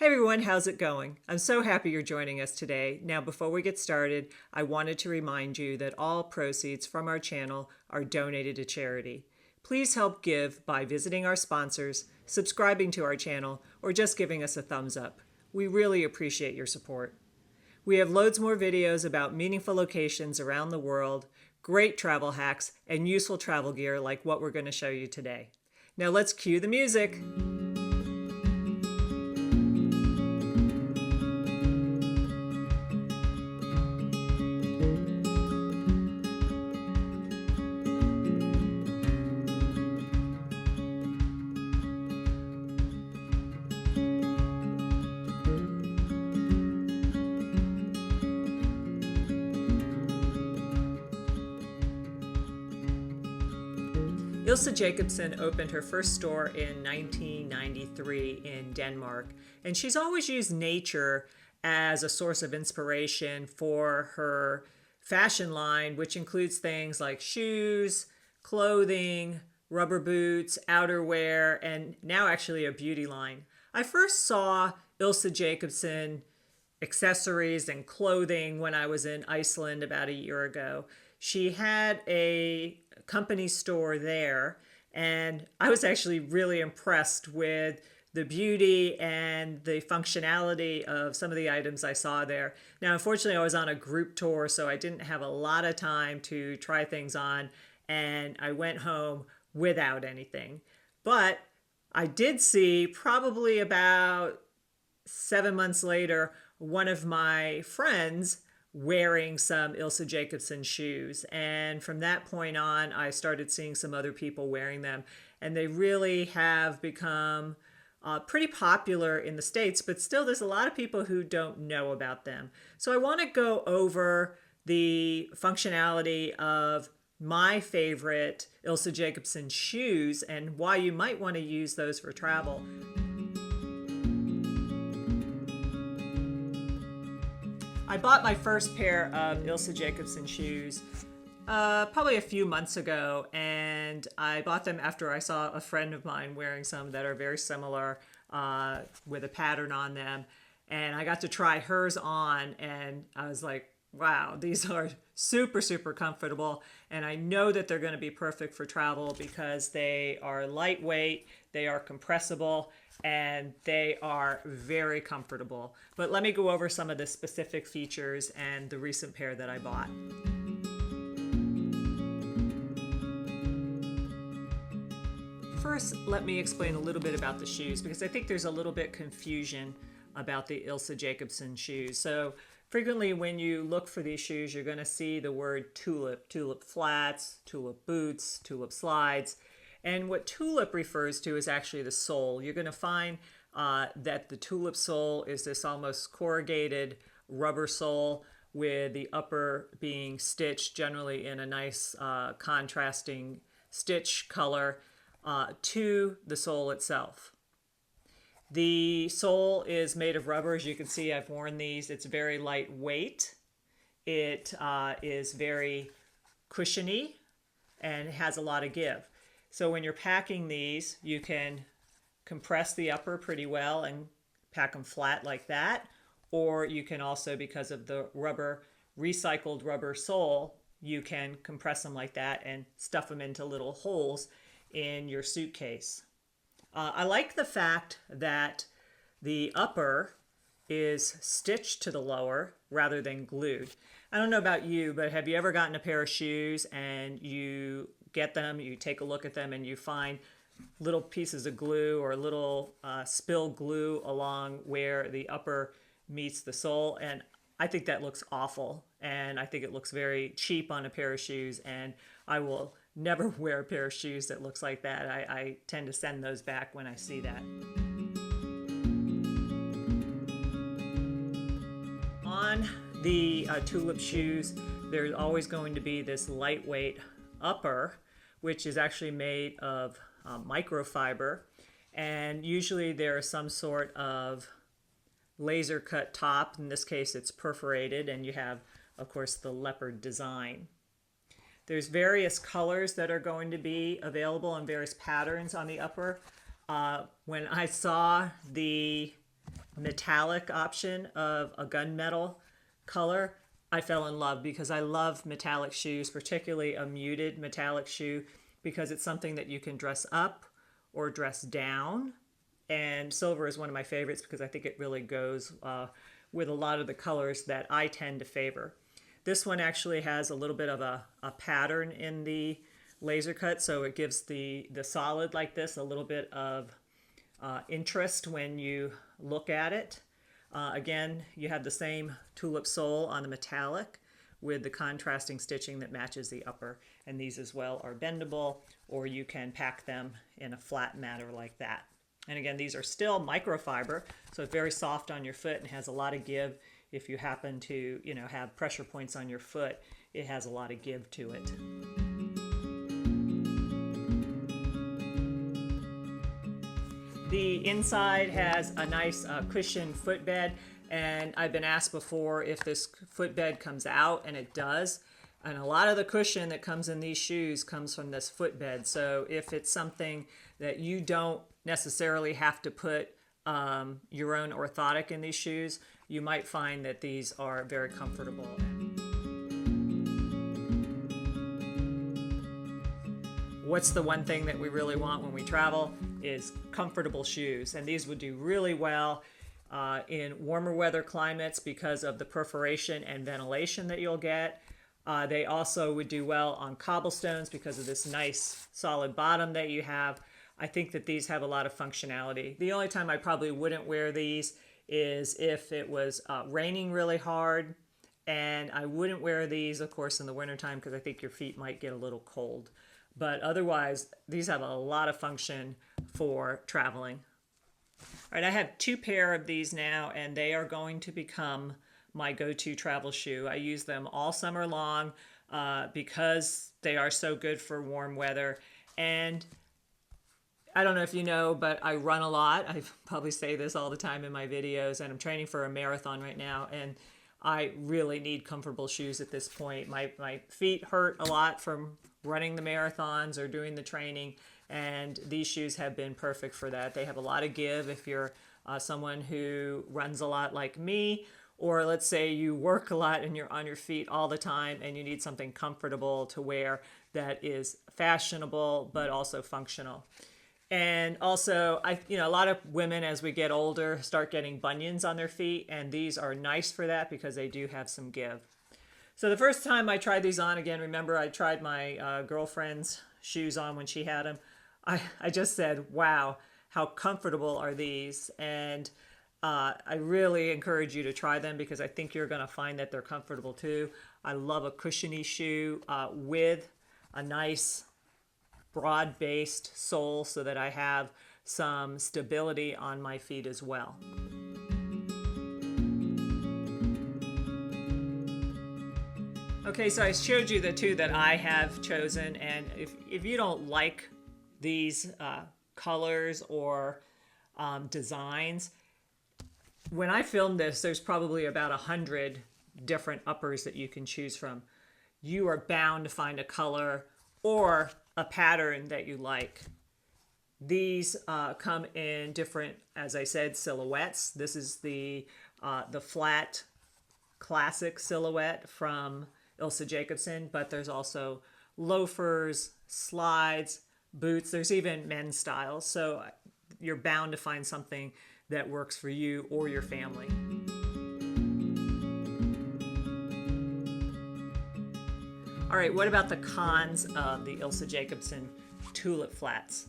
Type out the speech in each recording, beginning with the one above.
Hey everyone, how's it going? I'm so happy you're joining us today. Now, before we get started, I wanted to remind you that all proceeds from our channel are donated to charity. Please help give by visiting our sponsors, subscribing to our channel, or just giving us a thumbs up. We really appreciate your support. We have loads more videos about meaningful locations around the world, great travel hacks, and useful travel gear like what we're going to show you today. Now let's cue the music. Ilse Jacobsen opened her first store in 1993 in Denmark, and she's always used nature as a source of inspiration for her fashion line, which includes things like shoes, clothing, rubber boots, outerwear, and now actually a beauty line. I first saw Ilse Jacobsen accessories and clothing when I was in Iceland about a year ago. She had a company store there, and I was actually really impressed with the beauty and the functionality of some of the items I saw there. Now, unfortunately, I was on a group tour, so I didn't have a lot of time to try things on, and I went home without anything. But I did see, probably about 7 months later, one of my friends wearing some Ilse Jacobsen shoes. And from that point on, I started seeing some other people wearing them. And they really have become pretty popular in the States, but still there's a lot of people who don't know about them. So I want to go over the functionality of my favorite Ilse Jacobsen shoes and why you might want to use those for travel. I bought my first pair of Ilse Jacobsen shoes probably a few months ago, and I bought them after I saw a friend of mine wearing some that are very similar with a pattern on them. And I got to try hers on, and I was like, wow, these are super, super comfortable. And I know that they're going to be perfect for travel because they are lightweight, they are compressible, and they are very comfortable. But let me go over some of the specific features and the recent pair that I bought. First, let me explain a little bit about the shoes because I think there's a little bit confusion about the Ilse Jacobsen shoes. So frequently when you look for these shoes, you're going to see the word tulip, tulip flats, tulip boots, tulip slides. And what tulip refers to is actually the sole. You're going to find that the tulip sole is this almost corrugated rubber sole with the upper being stitched generally in a nice contrasting stitch color to the sole itself. The sole is made of rubber. As you can see, I've worn these. It's very lightweight. It is very cushiony and has a lot of give. So when you're packing these, you can compress the upper pretty well and pack them flat like that. Or you can also, because of the rubber, recycled rubber sole, you can compress them like that and stuff them into little holes in your suitcase. I like the fact that the upper is stitched to the lower rather than glued. I don't know about you, but have you ever gotten a pair of shoes and you get them, you take a look at them, and you find little pieces of glue or little spilled glue along where the upper meets the sole? And I think that looks awful, and I think it looks very cheap on a pair of shoes, and I will never wear a pair of shoes that looks like that. I tend to send those back when I see that. On the tulip shoes, there's always going to be this lightweight upper, which is actually made of microfiber, and usually there is some sort of laser cut top. In this case, it's perforated, and you have, of course, the leopard design. There's various colors that are going to be available and various patterns on the upper. When I saw the metallic option of a gunmetal color, I fell in love because I love metallic shoes, particularly a muted metallic shoe, because it's something that you can dress up or dress down. And silver is one of my favorites because I think it really goes with a lot of the colors that I tend to favor. This one actually has a little bit of a pattern in the laser cut, so it gives the solid like this a little bit of interest when you look at it. Again, you have the same tulip sole on the metallic with the contrasting stitching that matches the upper. And these as well are bendable, or you can pack them in a flat matter like that. And again, these are still microfiber, so it's very soft on your foot and has a lot of give. If you happen to, have pressure points on your foot, it has a lot of give to it. The inside has a nice cushioned footbed, and I've been asked before if this footbed comes out, and it does. And a lot of the cushion that comes in these shoes comes from this footbed. So if it's something that you don't necessarily have to put your own orthotic in these shoes, you might find that these are very comfortable. What's the one thing that we really want when we travel is comfortable shoes, and these would do really well in warmer weather climates because of the perforation and ventilation that you'll get. They also would do well on cobblestones because of this nice solid bottom that you have. I think that these have a lot of functionality. The only time I probably wouldn't wear these is if it was raining really hard, and I wouldn't wear these, of course, in the wintertime because I think your feet might get a little cold. But otherwise, these have a lot of function for traveling. All right, I have 2 pair of these now, and they are going to become my go-to travel shoe. I use them all summer long because they are so good for warm weather. And I don't know if you know, but I run a lot. I probably say this all the time in my videos, and I'm training for a marathon right now, and I really need comfortable shoes at this point. My feet hurt a lot from running the marathons or doing the training, and these shoes have been perfect for that. They have a lot of give if you're someone who runs a lot like me, or let's say you work a lot and you're on your feet all the time and you need something comfortable to wear that is fashionable but also functional. And also, a lot of women as we get older start getting bunions on their feet, and these are nice for that because they do have some give. So the first time I tried these on, again, remember I tried my girlfriend's shoes on when she had them. I just said, wow, how comfortable are these? And I really encourage you to try them because I think you're going to find that they're comfortable too. I love a cushiony shoe with a nice broad-based sole so that I have some stability on my feet as well. Okay, so I showed you the 2 that I have chosen, and if you don't like these colors or designs, when I filmed this, there's probably about 100 different uppers that you can choose from. You are bound to find a color or a pattern that you like. These come in different, as I said, silhouettes. This is the flat classic silhouette from Ilse Jacobsen, but there's also loafers, slides, boots. There's even men's styles. So you're bound to find something that works for you or your family. All right, what about the cons of the Ilse Jacobsen Tulip Flats?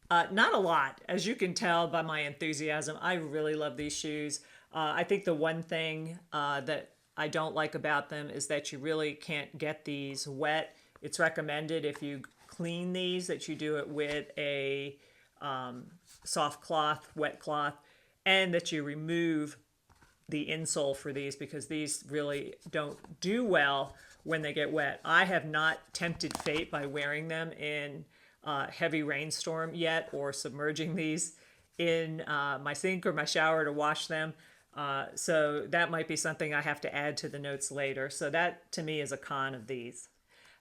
Not a lot. As you can tell by my enthusiasm, I really love these shoes. I think the one thing that I don't like about them is that you really can't get these wet. It's recommended if you clean these that you do it with a soft cloth, wet cloth, and that you remove the insole for these because these really don't do well when they get wet. I have not tempted fate by wearing them in heavy rainstorm yet or submerging these in my sink or my shower to wash them. So that might be something I have to add to the notes later. So that to me is a con of these.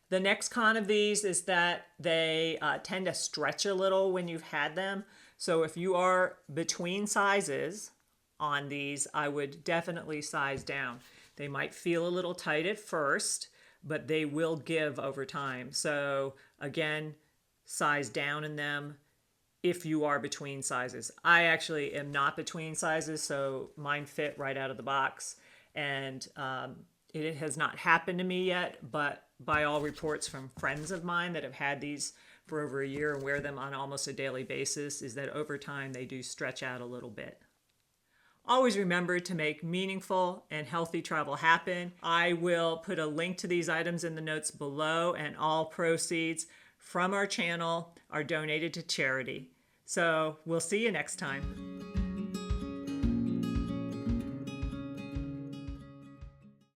The next con of these is that they tend to stretch a little when you've had them. So if you are between sizes on these, I would definitely size down. They might feel a little tight at first, but they will give over time. So again, size down in them if you are between sizes. I actually am not between sizes, so mine fit right out of the box. And it has not happened to me yet, but by all reports from friends of mine that have had these for over a year and wear them on almost a daily basis, is that over time they do stretch out a little bit. Always remember to make meaningful and healthy travel happen. I will put a link to these items in the notes below, and all proceeds from our channel are donated to charity. So we'll see you next time.